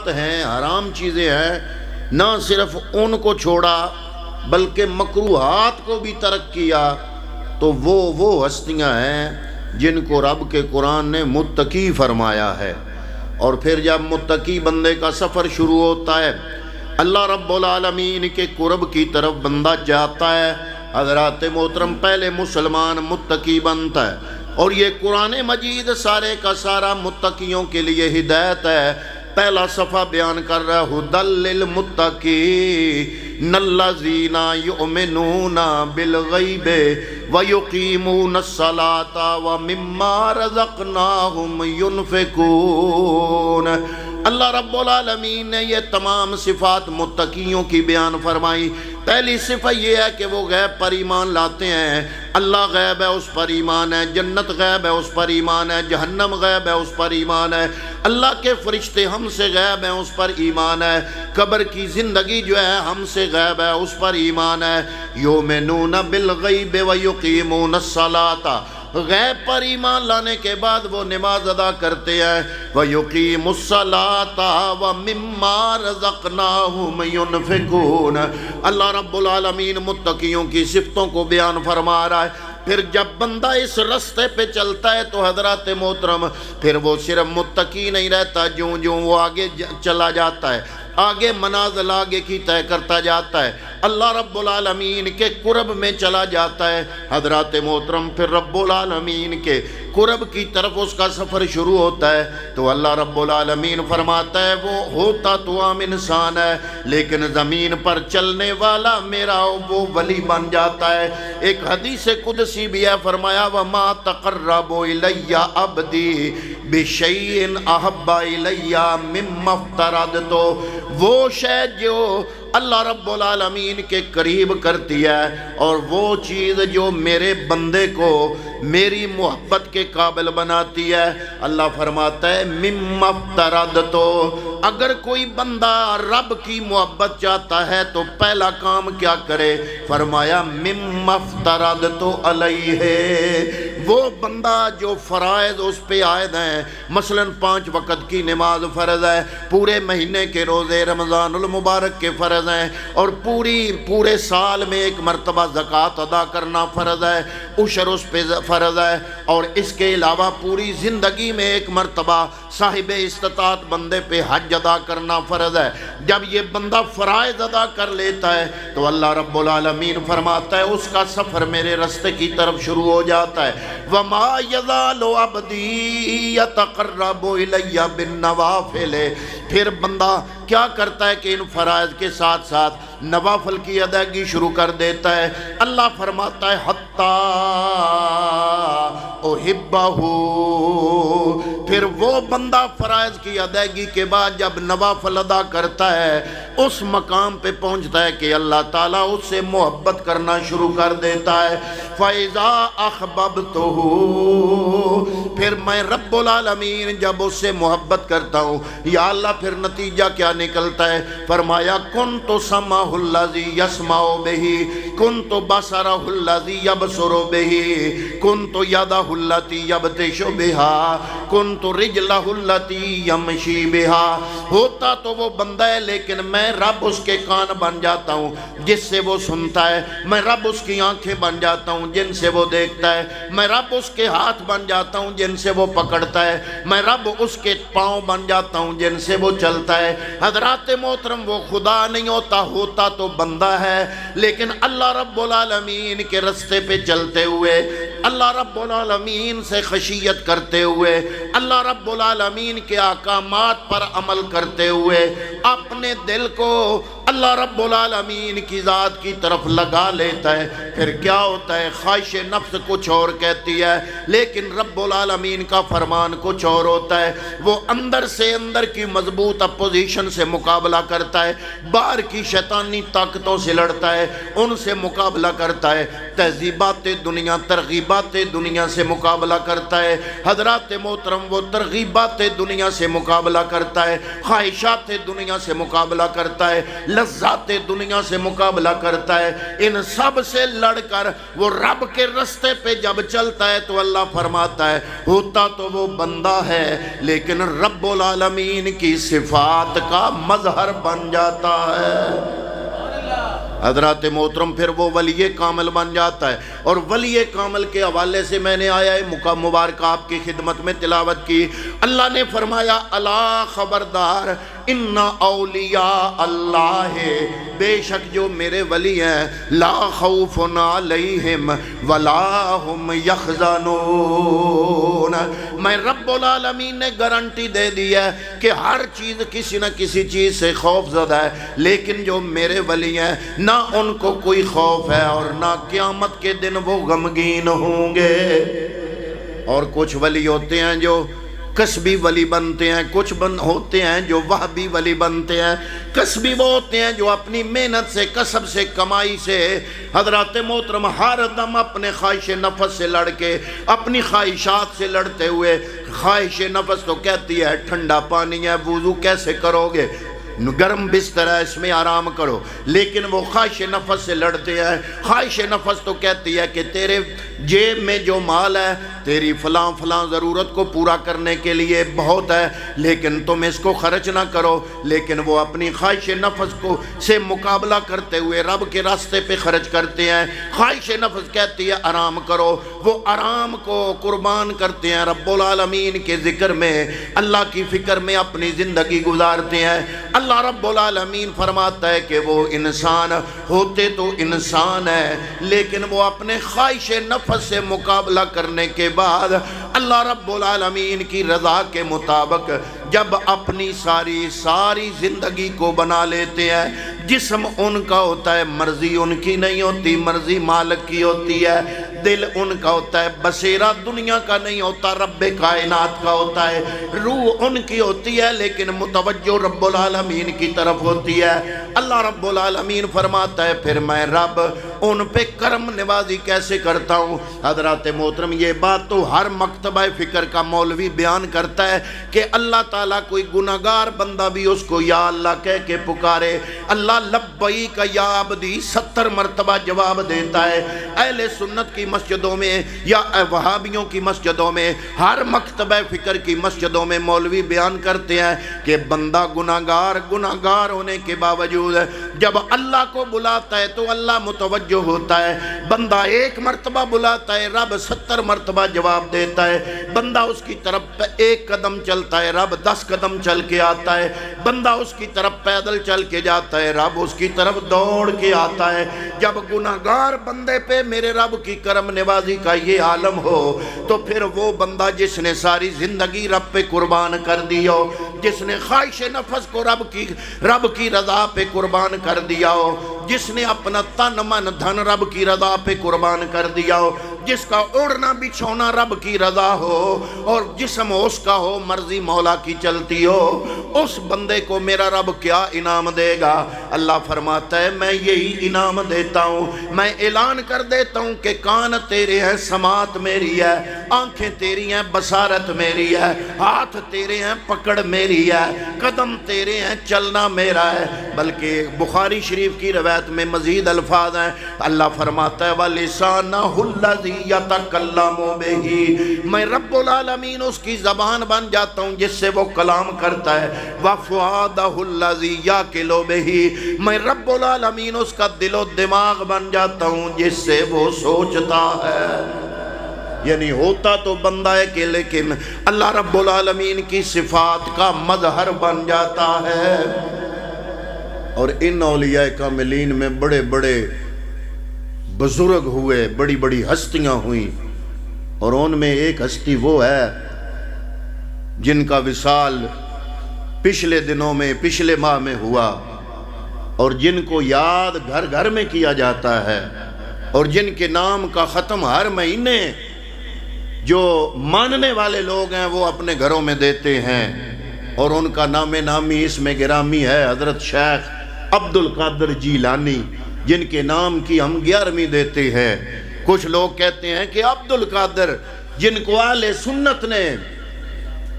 منکرات ہیں، حرام چیزیں ہیں، نہ صرف ان کو چھوڑا بلکہ مکروہات کو بھی ترک کیا، تو وہ ہستیاں ہیں جن کو رب کے قرآن نے متقی فرمایا ہے۔ اور پھر جب متقی بندے کا سفر شروع ہوتا ہے، اللہ رب العالمین کے قرب کی طرف بندہ جاتا ہے، حضرات محترم پہلے مسلمان متقی بنتا ہے، اور یہ قرآن مجید سارے کا سارا متقیوں کے لیے ہدایت ہے۔ پہلا صفحہ بیان کر رہا ہے ھدی للمتقین الذین یؤمنون بالغیب ویقیمون الصلاۃ ومما رزقناہم ینفقون۔ اللہ رب العالمین نے یہ تمام صفات متقیوں کی بیان فرمائی۔ پہلی صفت یہ ہے کہ وہ غیب پر ایمان لاتے ہیں، اللہ غیب ہے اس پر ایمان ہے، جنت غیب ہے اس پر ایمان ہے، جہنم غیب ہے اس پر ایمان ہے، اللہ کے فرشتے ہم سے غیب ہیں اس پر ایمان ہے، قبر کی زندگی جو ہے ہم سے غیب ہے اس پر ایمان ہے۔ یؤمنون بالغیب ویقیمون الصلاۃ، غیب پر ایمان لانے کے بعد وہ نماز ادا کرتے ہیں، وَيُقِيمُ الصَّلَاةَ وَمِمَّا رَزَقْنَاهُمْ يُنْفِقُونَ۔ اللہ رب العالمین متقیوں کی صفتوں کو بیان فرما رہا ہے۔ پھر جب بندہ اس رستے پہ چلتا ہے تو حضرات محترم پھر وہ صرف متقی نہیں رہتا، جوں وہ آگے چلا جاتا ہے، آگے منازل آگے کی طے کرتا جاتا ہے، اللہ رب العالمین کے قرب میں چلا جاتا ہے، حضرات محترم پھر رب العالمین کے قرب کی طرف اس کا سفر شروع ہوتا ہے، تو اللہ رب العالمین فرماتا ہے وہ ہوتا تو عام انسان ہے لیکن زمین پر چلنے والا میرا وہ ولی بن جاتا ہے۔ ایک حدیث قدسی بھی ہے، فرمایا وَمَا تَقَرَّبُ إِلَيَّ عَبْدِي بِشَيْءٍ أَحَبَّ إِلَيَّ مِمَّا افْتَرَضْتُ، وہ شے جو اللہ رب العالمین کے قریب کرتی ہے اور وہ چیز جو میرے بندے کو میری محبت کے قابل بناتی ہے، اللہ فرماتا ہے مِمَّا افْتَرَضْتُ۔ اگر کوئی بندہ رب کی محبت چاہتا ہے تو پہلا کام کیا کرے؟ فرمایا مِمَّا افْتَرَضْتُ عَلَيْهِ، وہ بندہ جو فرائض اس پہ عائد ہیں، مثلا 5 وقت کی نماز فرض ہے، پورے مہینے کے روزے رمضان المبارک کے فرض ہیں، اور پورے سال میں 1 مرتبہ زکوٰۃ ادا کرنا فرض ہے، عشر اس پہ فرض ہے، اور اس کے علاوہ پوری زندگی میں 1 مرتبہ صاحب استطاعت بندے پہ حج ادا کرنا فرض ہے۔ جب یہ بندہ فرائض ادا کر لیتا ہے تو اللہ رب العالمین فرماتا ہے اس کا سفر میرے رستے کی طرف شروع ہو جاتا ہے۔ وَمَا يَزَالُ عَبْدِي يَتَقَرَّبُ إِلَيَّ بِالنَّوَافِلِ، پھر بندہ کیا کرتا ہے کہ ان فرائض کے ساتھ ساتھ نوافل کی ادائیگی شروع کر دیتا ہے۔ اللہ فرماتا ہے حَتَّى أُحِبَّهُ، پھر وہ بندہ فرائض کی ادائیگی کے بعد جب نوافل ادا کرتا ہے اس مقام پہ پہنچتا ہے کہ اللہ تعالیٰ اس سے محبت کرنا شروع کر دیتا ہے۔ فَإِذَا أَحْبَبْتُهُ، پھر میں رب العالمین جب اس سے محبت کرتا ہوں یا اللہ پھر نتیجہ کیا نکلتا ہے؟ فرمایا كُنْتُ سَمْعَهُ الَّذِي يَسْمَعُ بِهِ كُنْتُ بَصَرَهُ الَّذِي يَبْصُرُ بِهِ كُنْتُ يَدَهُ الَّتِي يَبْطِشُ بِهَا كُنْتُ رِجْلَهُ الَّتِي يَمْشِي بِهَا۔ ہوتا تو وہ بندہ ہے لیکن میں رب اس کے کان بن جاتا ہوں جس سے وہ سنتا ہے، میں رب اس کی آنکھیں بن جاتا ہوں جن سے وہ دیکھتا ہے، میں رب اس کے ہاتھ بن جاتا ہوں جن سے وہ پکڑتا ہے، میں رب اس کے پاؤں بن جاتا ہوں جن سے وہ چلتا ہے۔ حضرات محترم وہ خدا نہیں ہوتا، ہوتا تو بندہ ہے، لیکن اللہ رب العالمین کے رستے پہ چلتے ہوئے، اللہ رب العالمین سے خشیت کرتے ہوئے، اللہ رب العالمین کے احکامات پر عمل کرتے ہوئے اپنے دل کو اللہ رب العالمین کی ذات کی طرف لگا لیتا ہے۔ پھر کیا ہوتا ہے؟ خواہش نفس کچھ اور کہتی ہے لیکن رب العالمین کا فرمان کچھ اور ہوتا ہے۔ وہ اندر سے اندر کی مضبوط اپوزیشن سے مقابلہ کرتا ہے، باہر کی شیطانی طاقتوں سے لڑتا ہے، ان سے مقابلہ کرتا ہے، تہذیبات دنیا ترغیبات دنیا سے مقابلہ کرتا ہے۔ حضرات محترم محترم وہ ترغیبات دنیا سے مقابلہ کرتا ہے، خواہشات دنیا سے مقابلہ کرتا ہے، لذات دنیا سے مقابلہ کرتا ہے، ان سب سے لڑ کر وہ رب کے رستے پہ جب چلتا ہے تو اللہ فرماتا ہے ہوتا تو وہ بندہ ہے لیکن رب العالمین کی صفات کا مظہر بن جاتا ہے۔ حضرات محترم پھر وہ ولی کامل بن جاتا ہے، اور ولی کامل کے حوالے سے میں نے آیا مبارکہ آپ کی خدمت میں تلاوت کی۔ اللہ نے فرمایا الا خبردار ان اولیاء اللہ، بے شک جو میرے ولی ہیں لا خوف علیہم ولا ہم یحزنون، میں رب العالمین نے گارنٹی دے دی ہے کہ ہر چیز کسی نہ کسی چیز سے خوف زدہ ہے، لیکن جو میرے ولی ہیں نہ ان کو کوئی خوف ہے اور نہ قیامت کے دن وہ غمگین ہوں گے۔ اور کچھ ولی ہوتے ہیں جو کسبی ولی بنتے ہیں، کچھ ہوتے ہیں جو وہبی ولی بنتے ہیں۔ کسبی وہ ہوتے ہیں جو اپنی محنت سے، کسب سے، کمائی سے حضرات محترم ہر دم اپنے خواہش نفس سے لڑ کے، اپنی خواہشات سے لڑتے ہوئے، خواہش نفس تو کہتی ہے ٹھنڈا پانی ہے وضو کیسے کرو گے، گرم بستر ہے اس میں آرام کرو، لیکن وہ خواہش نفس سے لڑتے ہیں۔ خواہش نفس تو کہتی ہے کہ تیرے جیب میں جو مال ہے تیری فلاں فلاں ضرورت کو پورا کرنے کے لیے بہت ہے، لیکن تم اس کو خرچ نہ کرو، لیکن وہ اپنی خواہش نفس کو سے مقابلہ کرتے ہوئے رب کے راستے پہ خرچ کرتے ہیں۔ خواہش نفس کہتی ہے آرام کرو، وہ آرام کو قربان کرتے ہیں، رب العالمین کے ذکر میں، اللہ کی فکر میں اپنی زندگی گزارتے ہیں۔ اللہ رب العالمین فرماتا ہے کہ وہ انسان ہوتے تو انسان ہے، لیکن وہ اپنے خواہش نفس سے مقابلہ کرنے کے بعد اللہ رب العالمین کی رضا کے مطابق جب اپنی ساری زندگی کو بنا لیتے ہیں، جسم ان کا ہوتا ہے، مرضی ان کی نہیں ہوتی، مرضی مالک کی ہوتی ہے، دل ان کا ہوتا ہے، بصیرہ دنیا کا نہیں ہوتا، رب کائنات کا ہوتا ہے، روح ان کی ہوتی ہے لیکن متوجہ رب العالمین کی طرف ہوتی ہے۔ اللہ رب العالمین فرماتا ہے پھر میں رب ان پہ کرم نوازی کیسے کرتا ہوں۔ حضرات محترم یہ بات تو ہر مکتبہ فکر کا مولوی بیان کرتا ہے کہ اللہ تعالیٰ کوئی گناہگار بندہ بھی اس کو یا اللہ کہہ کے پکارے، اللہ لبیک یا عبدی 70 مرتبہ جواب دیتا ہے۔ اہل سنت کی مسجدوں میں یا وہابیوں کی مسجدوں میں، ہر مکتبہ فکر کی مسجدوں میں مولوی بیان کرتے ہیں کہ بندہ گناہگار ہونے کے باوجود جب اللہ کو بلاتا ہے تو اللہ متوجہ ہوتا ہے، بندہ 1 مرتبہ بلاتا ہے رب 70 مرتبہ جواب دیتا ہے، بندہ اس کی طرف 1 قدم چلتا ہے رب 10 قدم چل کے آتا ہے، بندہ اس کی طرف پیدل چل کے جاتا ہے رب اس کی طرف دوڑ کے آتا ہے۔ جب گناہگار بندے پہ میرے رب کی کرم نوازی کا یہ عالم ہو تو پھر وہ بندہ جس نے ساری زندگی رب پہ قربان کر دی ہو، جس نے خواہش نفس کو رب کی رضا پہ قربان کر دیا ہو، جس نے اپنا تن من دھن رب کی رضا پہ قربان کر دیا ہو، جس کا اڑنا بچھونا رب کی رضا ہو اور جسم اس کا ہو مرضی مولا کی چلتی ہو، اس بندے کو میرا رب کیا انعام دے گا؟ اللہ فرماتا ہے میں یہی انعام دیتا ہوں، میں اعلان کر دیتا ہوں کہ کان تیرے ہیں سماعت میری ہے، آنکھیں تیری ہیں بصارت میری ہے، ہاتھ تیرے ہیں پکڑ میری ہے، قدم تیرے ہیں چلنا میرا ہے۔ بلکہ بخاری شریف کی روایت میں مزید الفاظ ہیں، اللہ فرماتا ہے وَلِسَانَهُ الَّذِي يَتَكَلَّمُ بِهِ، میں رب العالمین اس کی زبان بن جاتا ہوں جس سے وہ کلام کرتا ہے، وَفُعَادَهُ الَّذِي يَعْقِلُ بِهِ، میں رب العالمین اس کا دل و دماغ بن جاتا ہوں جس سے وہ سوچتا ہے۔ یعنی ہوتا تو بندہ ہے کہ لیکن اللہ رب العالمین کی صفات کا مظہر بن جاتا ہے۔ اور ان اولیاء کاملین میں بڑے بڑے بزرگ ہوئے، بڑی بڑی ہستیاں ہوئیں، اور ان میں ایک ہستی وہ ہے جن کا وصال پچھلے دنوں میں پچھلے ماہ میں ہوا، اور جن کو یاد گھر گھر میں کیا جاتا ہے، اور جن کے نام کا ختم ہر مہینے جو ماننے والے لوگ ہیں وہ اپنے گھروں میں دیتے ہیں، اور ان کا نام نامی اس میں گرامی ہے حضرت شیخ عبد القادر جیلانی، جن کے نام کی ہم 11ویں دیتے ہیں۔ کچھ لوگ کہتے ہیں کہ عبد القادر جن کو اہل سنت نے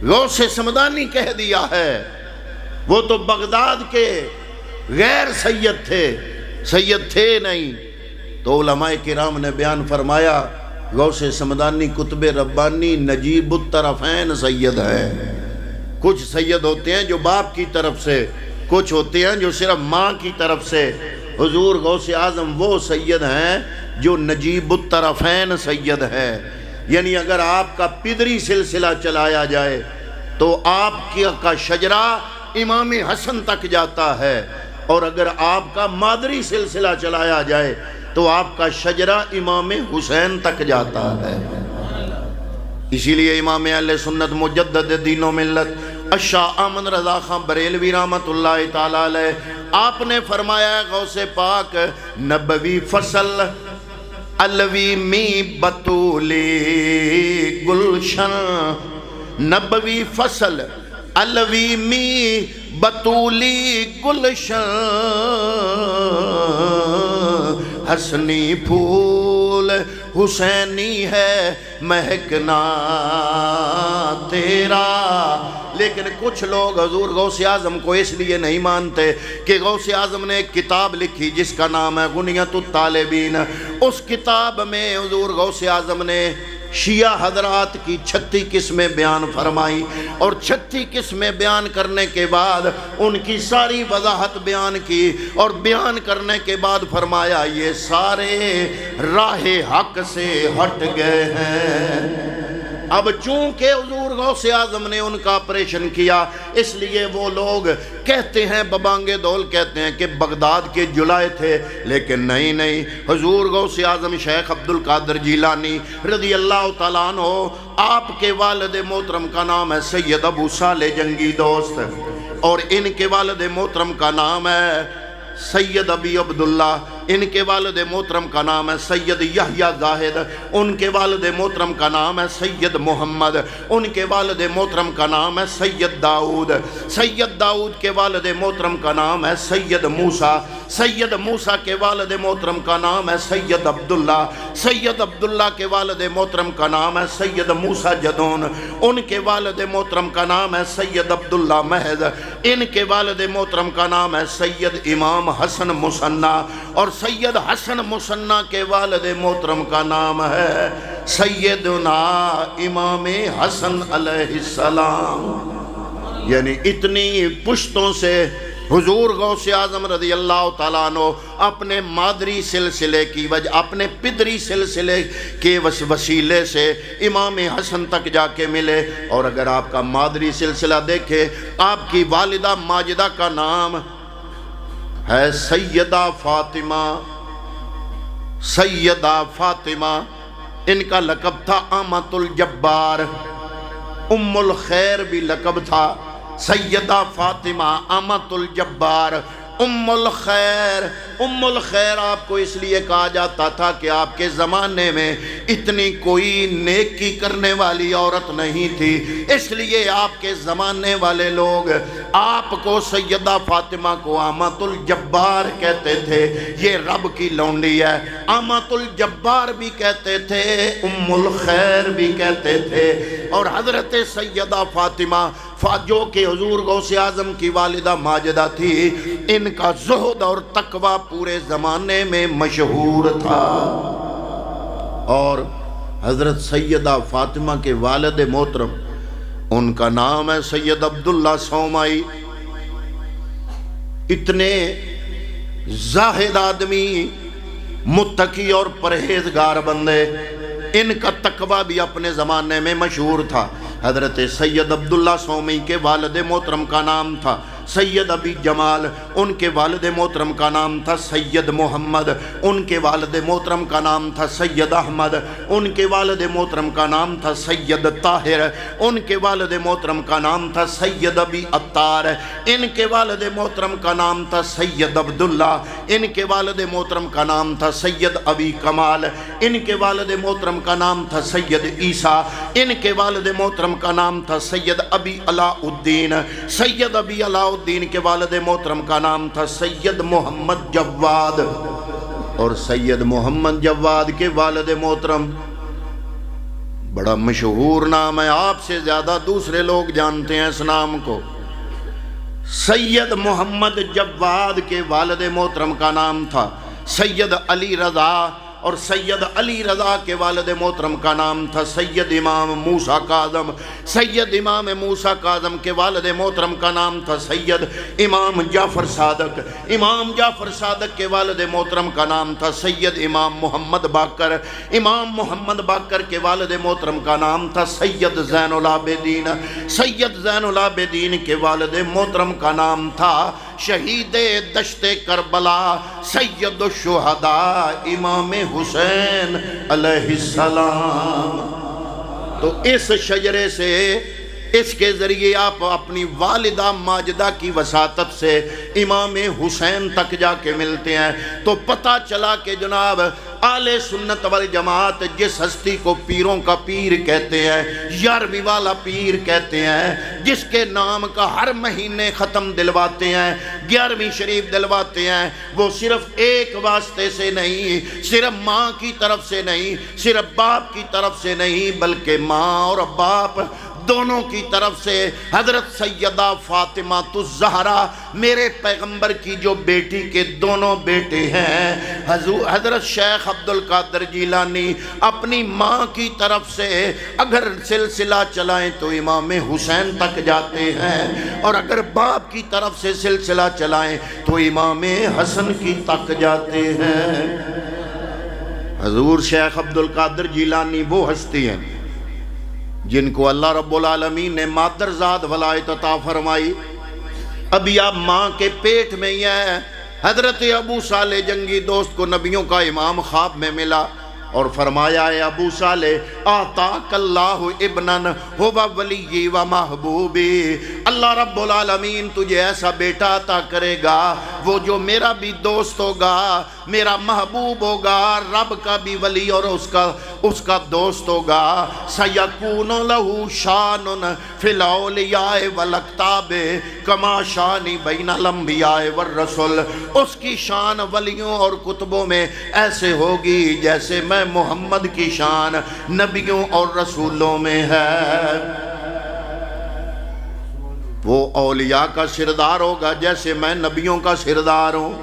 غوث سمدانی کہہ دیا ہے، وہ تو بغداد کے غیر سید تھے، سید تھے نہیں۔ تو علماء کرام نے بیان فرمایا غوث سمدانی قطب ربانی نجیب الطرفین سید ہیں۔ کچھ سید ہوتے ہیں جو باپ کی طرف سے، کچھ ہوتے ہیں جو صرف ماں کی طرف سے۔ حضور غوث اعظم وہ سید ہیں جو نجیب الطرفین سید ہے، یعنی اگر آپ کا پدری سلسلہ چلایا جائے تو آپ کا شجرہ امام حسن تک جاتا ہے، اور اگر آپ کا مادری سلسلہ چلایا جائے تو آپ کا شجرہ امام حسین تک جاتا ہے۔ اسی لیے امام اہل سنت مجدد دین و ملت شاہ احمد رضا خان بریلوی رحمت اللہ تعالیٰ علیہ، آپ نے فرمایا ہے غوث پاک نبوی فصل علوی می بطولی گلشن، نبوی فصل علوی می بطولی گلشن، حسنی پھول حسینی ہے مہکنا تیرا۔ لیکن کچھ لوگ حضور غوث اعظم کو اس لیے نہیں مانتے کہ غوث اعظم نے ایک کتاب لکھی جس کا نام ہے غنیۃ الطالبین۔ اس کتاب میں حضور غوث اعظم نے شیعہ حضرات کی 36 قسمیں بیان فرمائی، اور 36 قسمیں بیان کرنے کے بعد ان کی ساری وضاحت بیان کی، اور بیان کرنے کے بعد فرمایا یہ سارے راہ حق سے ہٹ گئے ہیں۔ اب چونکہ حضور غوث اعظم نے ان کا آپریشن کیا، اس لیے وہ لوگ کہتے ہیں، ببانگے دول کہتے ہیں کہ بغداد کے جلائے تھے، لیکن نہیں، حضور غوث اعظم شیخ عبد القادر جیلانی رضی اللہ تعالیٰ عنہ، آپ کے والد محترم کا نام ہے سید ابو صالح جنگی دوست، اور ان کے والد محترم کا نام ہے سید ابی عبداللہ، ان کے والد محترم کا نام ہے سید یحییٰ زاہد، ان کے والد محترم کا نام ہے سید محمد، ان کے والد محترم کا نام ہے سید داؤد، سید داؤد کے والد محترم کا نام ہے سید موسیٰ، سید موسیٰ کے والد محترم کا نام ہے سید عبداللہ، سید عبداللہ کے والد محترم کا نام ہے سید موسیٰ جدون، ان کے والد محترم کا نام ہے سید عبداللہ محض، ان کے والد محترم کا نام ہے سید امام حسن مصنع، اور سید حسن مصنع کے والد محترم کا نام ہے سیدنا امام حسن علیہ السلام۔ یعنی اتنی پشتوں سے حضور غوث اعظم رضی اللہ تعالیٰ عنہ اپنے مادری سلسلے کی وجہ، اپنے پدری سلسلے کے وسیلے سے امام حسن تک جا کے ملے۔ اور اگر آپ کا مادری سلسلہ دیکھے، آپ کی والدہ ماجدہ کا نام ہے سیدہ فاطمہ، سیدہ فاطمہ، ان کا لقب تھا امۃ الجبار، ام الخیر بھی لقب تھا، سیدہ فاطمہ امۃ الجبار ام الخیر۔ ام الخیر آپ کو اس لیے کہا جاتا تھا کہ آپ کے زمانے میں اتنی کوئی نیکی کرنے والی عورت نہیں تھی، اس لیے آپ کے زمانے والے لوگ آپ کو سیدہ فاطمہ کو امۃ الجبار کہتے تھے، یہ رب کی لونڈی ہے۔ امۃ الجبار بھی کہتے تھے، ام الخیر بھی کہتے تھے۔ اور حضرت سیدہ فاطمہ جو کہ حضور غوث اعظم کی والدہ ماجدہ تھی، ان کا زہد اور تقوی پورے زمانے میں مشہور تھا۔ اور حضرت سیدہ فاطمہ کے والد محترم، ان کا نام ہے سید عبداللہ سومائی۔ اتنے زاہد آدمی، متقی اور پرہیزگار بندے، ان کا تقوی بھی اپنے زمانے میں مشہور تھا۔ حضرت سید عبداللہ سومی کے والد محترم کا نام تھا سید ابی جمال، ان کے والد محترم کا نام تھا سید محمد، ان کے والد محترم کا نام تھا سید احمد، ان کے والد محترم کا نام تھا سید طاہر، ان کے والد محترم کا نام تھا سید ابی عطار، ان کے والد محترم کا نام تھا سید عبداللہ، ان کے والد محترم کا نام تھا سید ابی کمال، ان کے والد محترم کا نام تھا سید عیسیٰ، ان کے والد محترم کا نام تھا سید ابی علاء الدین، سید ابی علاء الدین کے والد محترم کا نام تھا سید محمد جواد، اور سید محمد جواد کے والد محترم بڑا مشہور نام ہے، آپ سے زیادہ دوسرے لوگ جانتے ہیں اس نام کو۔ سید محمد جواد کے والد محترم کا نام تھا سید علی رضا، اور سید علی رضا کے والد محترم کا نام تھا سید امام موسیٰ کاظم۔ سید امام موسیٰ کاظم کے والد محترم کا نام تھا سید امام جعفر صادق۔ امام جعفر صادق کے والد محترم کا نام تھا سید امام محمد باقر۔ امام محمد باقر کے والد محترم کا نام تھا سید زین العابدین۔ سید زین العابدین کے والد محترم کا نام تھا شہید دشت کربلا سید الشہداء امام حسین علیہ السلام۔ تو اس شجرے سے، اس کے ذریعے آپ اپنی والدہ ماجدہ کی وساطت سے امام حسین تک جا کے ملتے ہیں۔ تو پتہ چلا کہ جناب اہل سنت والجماعت جس ہستی کو پیروں کا پیر کہتے ہیں، 11ویں والا پیر کہتے ہیں، جس کے نام کا ہر مہینے ختم دلواتے ہیں، 11ویں شریف دلواتے ہیں، وہ صرف ایک واسطے سے نہیں، صرف ماں کی طرف سے نہیں، صرف باپ کی طرف سے نہیں، بلکہ ماں اور باپ دونوں کی طرف سے حضرت سیدہ فاطمہ الزہرا میرے پیغمبر کی جو بیٹی کے دونوں بیٹے ہیں، حضرت شیخ عبدالقادر جیلانی اپنی ماں کی طرف سے اگر سلسلہ چلائیں تو امام حسین تک جاتے ہیں، اور اگر باپ کی طرف سے سلسلہ چلائیں تو امام حسن کی تک جاتے ہیں۔ حضور شیخ عبدالقادر جیلانی وہ ہستی ہیں جن کو اللہ رب العالمین نے مادرزاد ولایت عطا فرمائی۔ ابھی آپ ماں کے پیٹ میں ہی ہے۔ حضرت ابو صالح جنگی دوست کو نبیوں کا امام خواب میں ملا اور فرمایا ہے ابو صالح آتاک اللہ ابنن ہوا ولی و محبوبی، اللہ رب العالمین تجھے ایسا بیٹا عطا کرے گا وہ جو میرا بھی دوست ہوگا، میرا محبوب ہوگا، رب کا بھی ولی اور اس کا دوست ہوگا۔ سیکون لہو شان فی الاولیاء والاکتاب کما شانی بین الانبیاء والرسل، اس کی شان ولیوں اور کتبوں میں ایسے ہوگی جیسے میں محمد کی شان نبیوں اور رسولوں میں ہے۔ وہ اولیاء کا سردار ہوگا جیسے میں نبیوں کا سردار ہوں،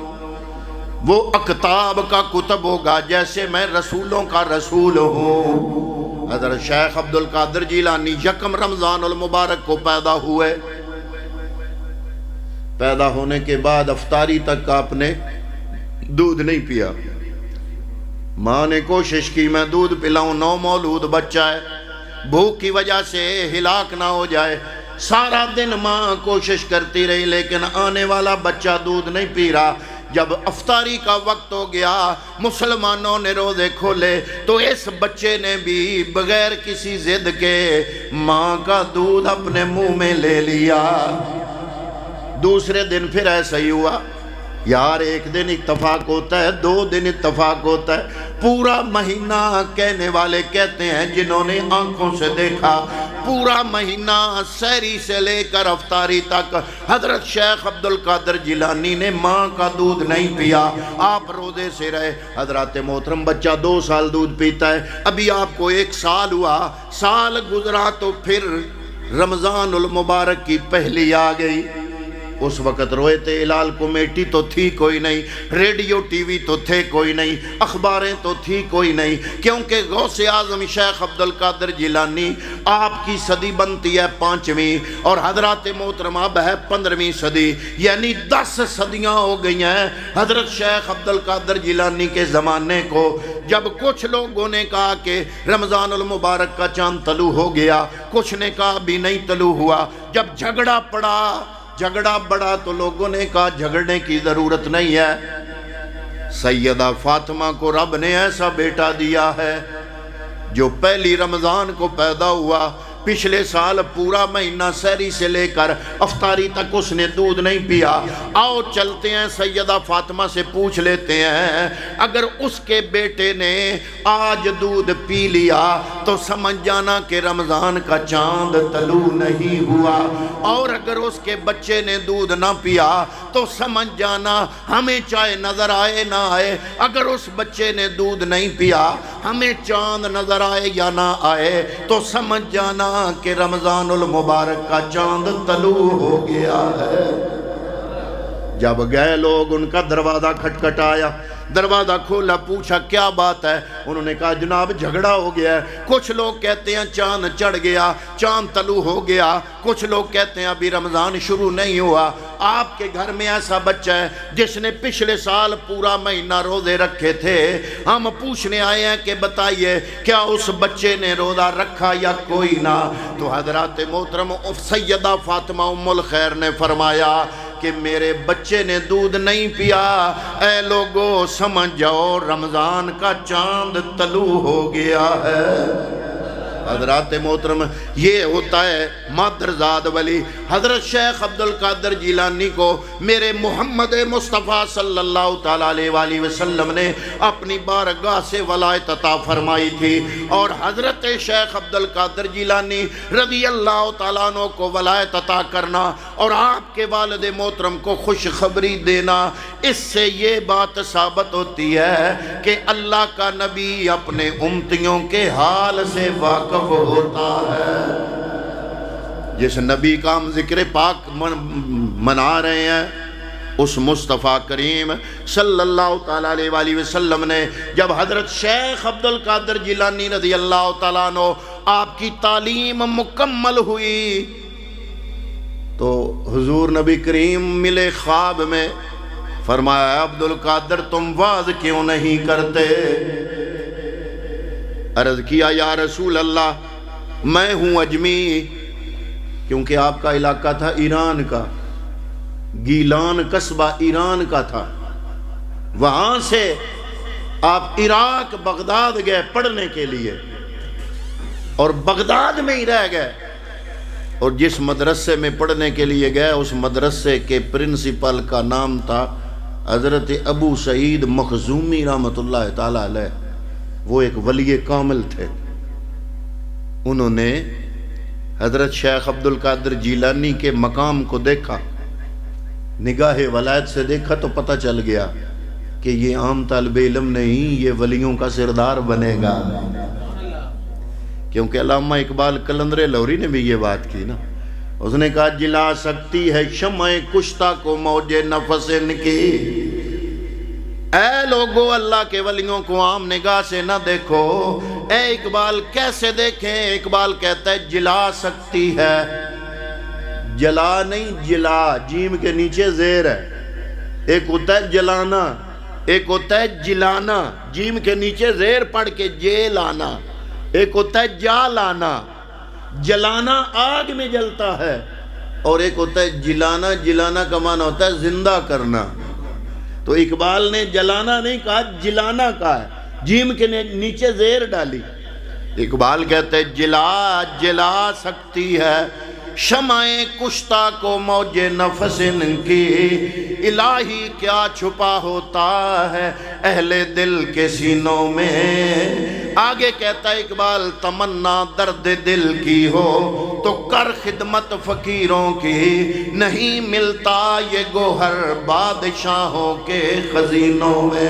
وہ اکتاب کا کتب ہوگا جیسے میں رسولوں کا رسول ہوں۔ حضرت شیخ عبدالقادر جیلانی یکم رمضان المبارک کو پیدا ہوئے۔ پیدا ہونے کے بعد افطاری تک آپ نے دودھ نہیں پیا۔ ماں نے کوشش کی میں دودھ پلاؤں، نو مولود بچہ ہے، بھوک کی وجہ سے ہلاک نہ ہو جائے۔ سارا دن ماں کوشش کرتی رہی لیکن آنے والا بچہ دودھ نہیں پی رہا۔ جب افطاری کا وقت ہو گیا، مسلمانوں نے روزے کھولے تو اس بچے نے بھی بغیر کسی ضد کے ماں کا دودھ اپنے منہ میں لے لیا۔ دوسرے دن پھر ایسا ہی ہوا۔ یار ایک دن اتفاق ہوتا ہے، 2 دن اتفاق ہوتا ہے، پورا مہینہ کہنے والے کہتے ہیں جنہوں نے آنکھوں سے دیکھا، پورا مہینہ سحری سے لے کر افطاری تک حضرت شیخ عبدالقادر جیلانی نے ماں کا دودھ نہیں پیا، آپ روزے سے رہے۔ حضرات محترم بچہ 2 سال دودھ پیتا ہے، ابھی آپ کو 1 سال ہوا، سال گزرا تو پھر رمضان المبارک کی پہلی آ گئی۔ اس وقت رویت ہلال کمیٹی تو تھی کوئی نہیں، ریڈیو ٹی وی تو تھے کوئی نہیں، اخباریں تو تھی کوئی نہیں، کیونکہ غوث اعظم شیخ عبدالقادر جیلانی آپ کی صدی بنتی ہے 5ویں اور حضرات محترم اب ہے 15ویں صدی، یعنی 10 صدیاں ہو گئی ہیں حضرت شیخ عبدالقادر جیلانی کے زمانے کو۔ جب کچھ لوگوں نے کہا کہ رمضان المبارک کا چاند طلوع ہو گیا، کچھ نے کہا بھی نہیں طلوع ہوا، جب جھگڑا بڑا تو لوگوں نے کہا جھگڑنے کی ضرورت نہیں ہے۔ سیدہ فاطمہ کو رب نے ایسا بیٹا دیا ہے جو پہلی رمضان کو پیدا ہوا، پچھلے سال پورا مہینہ سحری سے لے کر افطاری تک اس نے دودھ نہیں پیا۔ آؤ چلتے ہیں سیدہ فاطمہ سے پوچھ لیتے ہیں، اگر اس کے بیٹے نے آج دودھ پی لیا تو سمجھ جانا کہ رمضان کا چاند طلوع نہیں ہوا، اور اگر اس کے بچے نے دودھ نہ پیا تو سمجھ جانا ہمیں چاہے نظر آئے نہ آئے، اگر اس بچے نے دودھ نہیں پیا، ہمیں چاند نظر آئے یا نہ آئے، تو سمجھ جانا کہ رمضان المبارک کا چاند طلوع ہو گیا ہے۔ جب گئے لوگ، ان کا دروازہ کھٹکھٹایا، دروازہ کھولا، پوچھا کیا بات ہے؟ انہوں نے کہا جناب جھگڑا ہو گیا ہے۔ کچھ لوگ کہتے ہیں چاند چڑھ گیا، چاند طلوع ہو گیا، کچھ لوگ کہتے ہیں ابھی رمضان شروع نہیں ہوا۔ آپ کے گھر میں ایسا بچہ ہے جس نے پچھلے سال پورا مہینہ روزے رکھے تھے، ہم پوچھنے آئے ہیں کہ بتائیے کیا اس بچے نے روزہ رکھا یا کوئی نہ؟ تو حضرات محترم سیدہ فاطمہ ام الخیر نے فرمایا کہ میرے بچے نے دودھ نہیں پیا، اے لوگو سمجھ جاؤ رمضان کا چاند طلوع ہو گیا ہے۔ حضرات محترم یہ ہوتا ہے مادرزاد ولی۔ حضرت شیخ عبدالقادر جیلانی کو میرے محمد مصطفیٰ صلی اللہ تعالیٰ علیہ وسلم نے اپنی بارگاہ سے ولایت عطا فرمائی تھی، اور حضرت شیخ عبدالقادر جیلانی رضی اللہ تعالیٰ عنہ کو ولایت عطا کرنا اور آپ کے والد محترم کو خوشخبری دینا، اس سے یہ بات ثابت ہوتی ہے کہ اللہ کا نبی اپنے امتیوں کے حال سے واقف ہوتا ہے۔ جس نبی کا ہم ذکر پاک منا رہے ہیں، اس مصطفیٰ کریم صلی اللہ تعالیٰ علیہ وسلم نے جب حضرت شیخ عبدالقادر جیلانی رضی اللہ تعالیٰ عنہ آپ کی تعلیم مکمل ہوئی تو حضور نبی کریم ملے خواب میں، فرمایا عبدالقادر تم واز کیوں نہیں کرتے؟ عرض کیا یا رسول اللہ میں ہوں اجمی، کیونکہ آپ کا علاقہ تھا ایران کا، گیلان قصبہ ایران کا تھا، وہاں سے آپ عراق بغداد گئے پڑھنے کے لیے، اور بغداد میں ہی رہ گئے، اور جس مدرسے میں پڑھنے کے لیے گئے اس مدرسے کے پرنسپل کا نام تھا حضرت ابو سعید مخزومی رحمۃ اللہ تعالیٰ علیہ۔ وہ ایک ولی کامل تھے، انہوں نے حضرت شیخ عبدالقادر جیلانی کے مقام کو دیکھا، نگاہ ولایت سے دیکھا تو پتہ چل گیا کہ یہ عام طالب علم نہیں، یہ ولیوں کا سردار بنے گا۔ کیونکہ علامہ اقبال قلندر لاہوری نے بھی یہ بات کی نا، اس نے کہا جلا سکتی ہے شمع کشتہ کو موج نفس ان کی۔ اے لوگو اللہ کے ولیوں کو عام نگاہ سے نہ دیکھو، اے اقبال کیسے دیکھیں؟ اقبال کہتا ہے جلا سکتی ہے، جلا نہیں جلا، جیم کے نیچے زیر ہے، ایک ہوتا ہے جلانا، ایک ہوتا ہے جلانا، جیم کے نیچے زیر پڑھ کے جے لانا، ایک ہوتا ہے جا لانا، جلانا آگ میں جلتا ہے، اور ایک ہوتا ہے جلانا، جلانا کا معنی ہوتا ہے زندہ کرنا۔ تو اقبال نے جلانا نہیں کہا، جلانا کہا ہے، جیم کے نیچے زیر ڈالی۔ اقبال کہتے ہیں جلا سکتی ہے شمع کشتہ کو موج نفس ان کی، الہی کیا چھپا ہوتا ہے اہل دل کے سینوں میں۔ آگے کہتا ہے اقبال تمنا درد دل کی ہو تو کر خدمت فقیروں کی، نہیں ملتا یہ گوہر بادشاہوں کے خزینوں میں۔